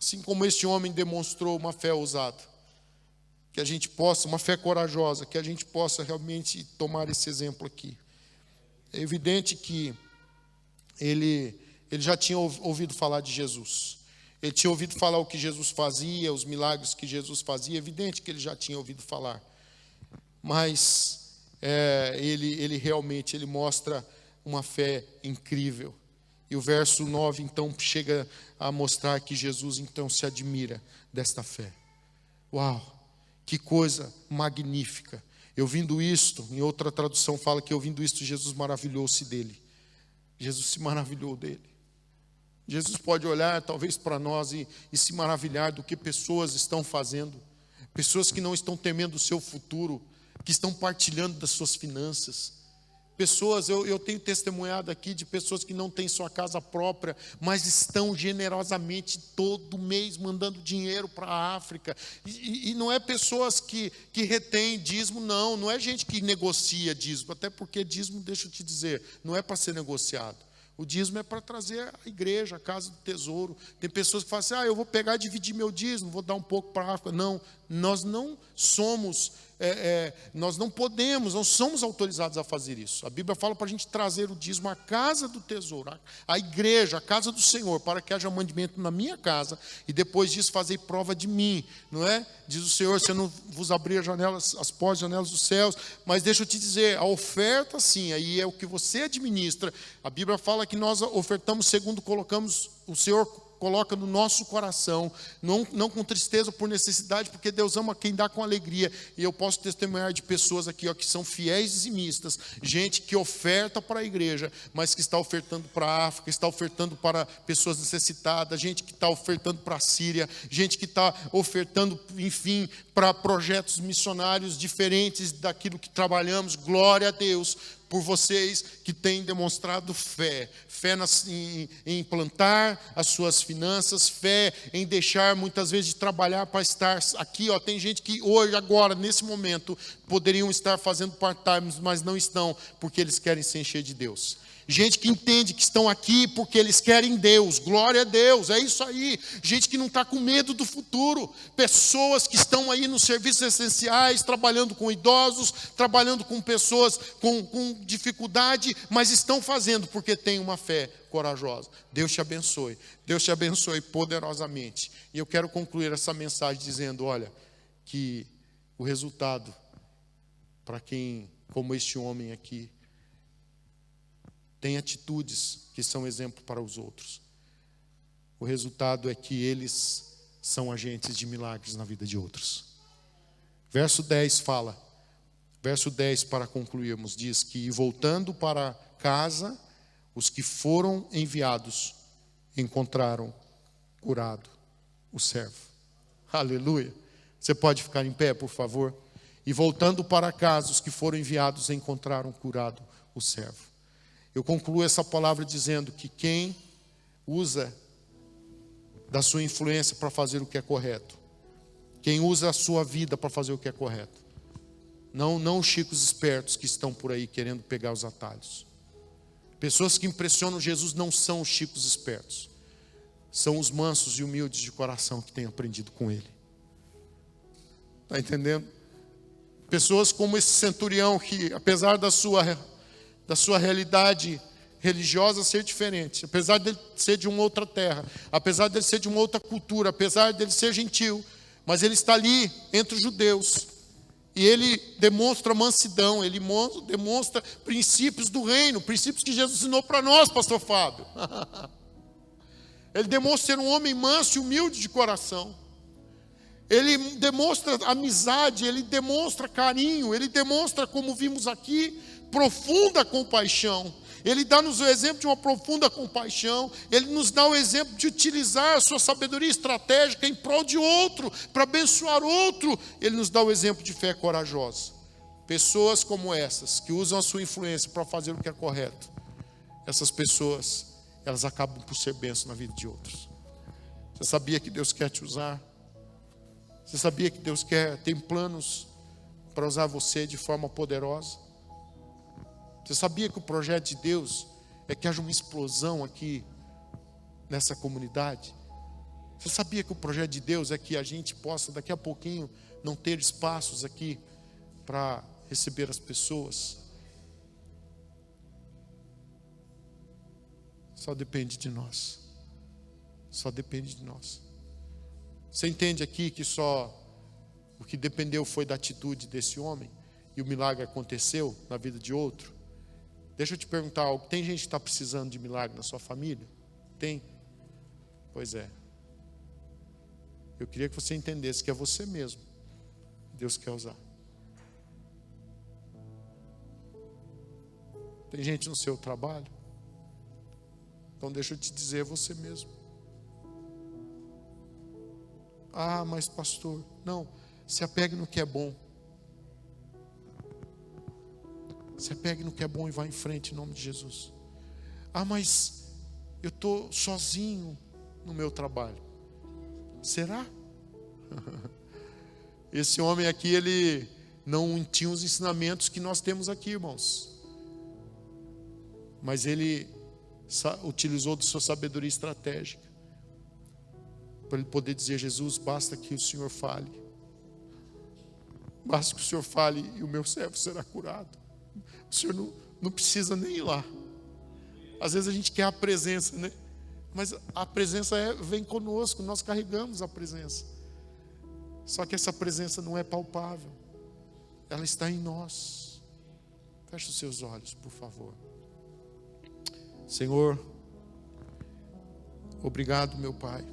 [SPEAKER 1] assim como este homem demonstrou uma fé ousada, que a gente possa, uma fé corajosa, que a gente possa realmente tomar esse exemplo aqui. É evidente que ele já tinha ouvido falar de Jesus. Ele tinha ouvido falar o que Jesus fazia, os milagres que Jesus fazia. É evidente que ele já tinha ouvido falar. Mas ele realmente mostra uma fé incrível. E o verso 9 então chega a mostrar que Jesus então se admira desta fé. Uau, que coisa magnífica. Eu vendo isto, em outra tradução fala que eu vendo isto, Jesus maravilhou-se dele. Jesus se maravilhou dele. Jesus pode olhar talvez para nós e se maravilhar do que pessoas estão fazendo. Pessoas que não estão temendo o seu futuro, que estão partilhando das suas finanças. Pessoas, eu tenho testemunhado aqui de pessoas que não têm sua casa própria, mas estão generosamente todo mês mandando dinheiro para a África. E não é pessoas que retêm dízimo, não é gente que negocia dízimo, até porque dízimo, deixa eu te dizer, não é para ser negociado. O dízimo é para trazer a igreja, a casa do tesouro. Tem pessoas que falam assim: eu vou pegar e dividir meu dízimo, vou dar um pouco para a África. Não, nós não somos nós não podemos, não somos autorizados a fazer isso. A Bíblia fala para a gente trazer o dízimo à casa do tesouro, à igreja, à casa do Senhor, para que haja mandamento na minha casa, e depois disso fazer prova de mim, não é? Diz o Senhor, se eu não vos abrir as portas, janelas dos céus. Mas deixa eu te dizer, a oferta sim, aí é o que você administra. A Bíblia fala que nós ofertamos segundo colocamos, o Senhor coloca no nosso coração, não com tristeza por necessidade, porque Deus ama quem dá com alegria. E eu posso testemunhar de pessoas aqui, que são fiéis dizimistas, gente que oferta para a igreja, mas que está ofertando para a África, está ofertando para pessoas necessitadas, gente que está ofertando para a Síria, gente que está ofertando, enfim, para projetos missionários diferentes daquilo que trabalhamos. Glória a Deus por vocês que têm demonstrado fé em plantar as suas finanças, fé em deixar muitas vezes de trabalhar para estar aqui. Tem gente que hoje, agora, nesse momento, poderiam estar fazendo part-time, mas não estão, porque eles querem se encher de Deus. Gente que entende que estão aqui porque eles querem Deus, glória a Deus, é isso aí. Gente que não está com medo do futuro, pessoas que estão aí nos serviços essenciais, trabalhando com idosos, trabalhando com pessoas com dificuldade, mas estão fazendo porque têm uma fé corajosa. Deus te abençoe poderosamente. E eu quero concluir essa mensagem dizendo, olha, que o resultado, para quem, como este homem aqui, tem atitudes que são exemplo para os outros, o resultado é que eles são agentes de milagres na vida de outros. Verso 10 fala, verso 10 para concluirmos, diz que, e voltando para casa, os que foram enviados encontraram curado o servo. Aleluia. Você pode ficar em pé, por favor? E voltando para casa, os que foram enviados encontraram curado o servo. Eu concluo essa palavra dizendo que quem usa da sua influência para fazer o que é correto, quem usa a sua vida para fazer o que é correto, não os chicos espertos que estão por aí querendo pegar os atalhos. Pessoas que impressionam Jesus não são os chicos espertos, são os mansos e humildes de coração que têm aprendido com Ele. Está entendendo? Pessoas como esse centurião que, apesar da sua realidade religiosa ser diferente, apesar dele ser de uma outra terra, apesar dele ser de uma outra cultura, apesar dele ser gentil, mas ele está ali entre os judeus, e ele demonstra mansidão, ele demonstra princípios do reino, princípios que Jesus ensinou para nós, pastor Fábio. Ele demonstra ser um homem manso e humilde de coração. Ele demonstra amizade, ele demonstra carinho, ele demonstra, como vimos aqui, profunda compaixão. Ele dá-nos o exemplo de uma profunda compaixão. Ele nos dá o exemplo de utilizar a sua sabedoria estratégica em prol de outro, para abençoar outro. Ele nos dá o exemplo de fé corajosa. Pessoas como essas, que usam a sua influência para fazer o que é correto, essas pessoas, elas acabam por ser bênção na vida de outros. Você sabia que Deus quer te usar? Você sabia que Deus tem planos para usar você de forma poderosa? Você sabia que o projeto de Deus é que haja uma explosão aqui nessa comunidade? Você sabia que o projeto de Deus é que a gente possa daqui a pouquinho não ter espaços aqui para receber as pessoas? Só depende de nós. Só depende de nós. Você entende aqui que só o que dependeu foi da atitude desse homem e o milagre aconteceu na vida de outro? Deixa eu te perguntar algo. Tem gente que está precisando de milagre na sua família? Tem? Pois é. Eu queria que você entendesse que é você mesmo que Deus quer usar. Tem gente no seu trabalho? Então deixa eu te dizer, é você mesmo. Ah, mas pastor, não, se apegue no que é bom. Se apegue no que é bom e vá em frente em nome de Jesus. Ah, mas eu estou sozinho no meu trabalho. Será? Esse homem aqui, ele não tinha os ensinamentos que nós temos aqui, irmãos. Mas ele utilizou de sua sabedoria estratégica para ele poder dizer: Jesus, basta que o Senhor fale. basta que o Senhor fale e o meu servo será curado. O Senhor não precisa nem ir lá. Às vezes a gente quer a presença, né? Mas a presença vem conosco, nós carregamos a presença. Só que essa presença não é palpável. Ela está em nós. Feche os seus olhos, por favor. Senhor, obrigado, meu Pai.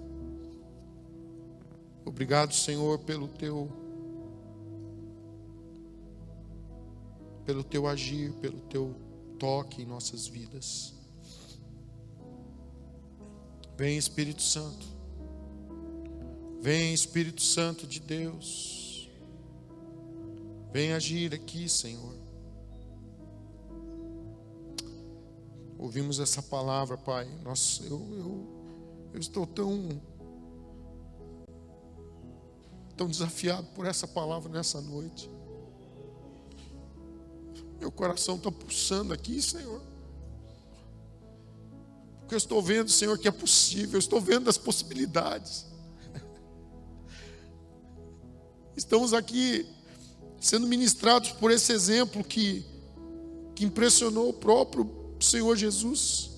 [SPEAKER 1] Obrigado, Senhor, pelo teu agir, pelo teu toque em nossas vidas. Vem, Espírito Santo. Vem, Espírito Santo de Deus. Vem agir aqui, Senhor. Ouvimos essa palavra, Pai. Nossa, eu estou tão desafiado por essa palavra nessa noite. Meu coração está pulsando aqui, Senhor. Porque eu estou vendo, Senhor, que é possível. Eu estou vendo as possibilidades. Estamos aqui sendo ministrados por esse exemplo que impressionou o próprio Senhor Jesus.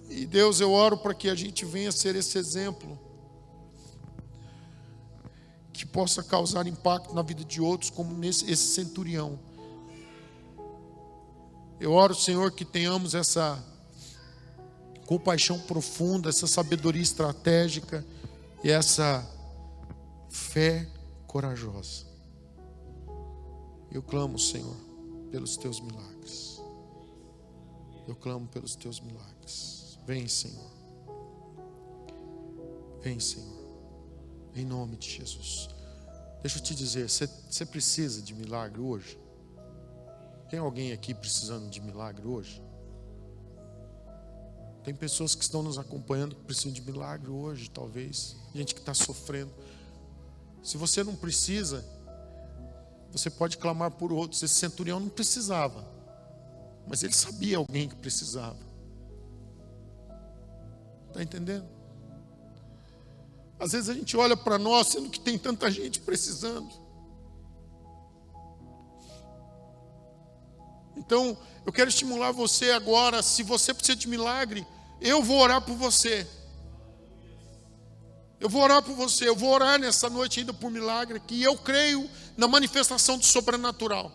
[SPEAKER 1] E Deus, eu oro para que a gente venha ser esse exemplo, que possa causar impacto na vida de outros, como esse centurião. Eu oro, Senhor, que tenhamos essa compaixão profunda, essa sabedoria estratégica e essa fé corajosa. Eu clamo, Senhor, pelos teus milagres. Eu clamo pelos teus milagres. Vem, Senhor. Vem, Senhor. Em nome de Jesus. Deixa eu te dizer, você precisa de milagre hoje? Tem alguém aqui precisando de milagre hoje? Tem pessoas que estão nos acompanhando que precisam de milagre hoje, talvez. Gente que está sofrendo. Se você não precisa, você pode clamar por outros. Esse centurião não precisava, mas ele sabia alguém que precisava. Está entendendo? Às vezes a gente olha para nós, sendo que tem tanta gente precisando. Então, eu quero estimular você agora. Se você precisa de milagre, eu vou orar por você. Eu vou orar por você. Eu vou orar nessa noite ainda por milagre, que eu creio na manifestação do sobrenatural.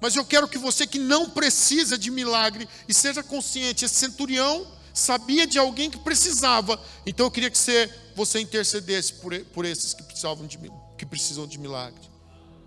[SPEAKER 1] Mas eu quero que você que não precisa de milagre e seja consciente, esse centurião sabia de alguém que precisava. Então eu queria que você intercedesse por esses que precisam de milagre.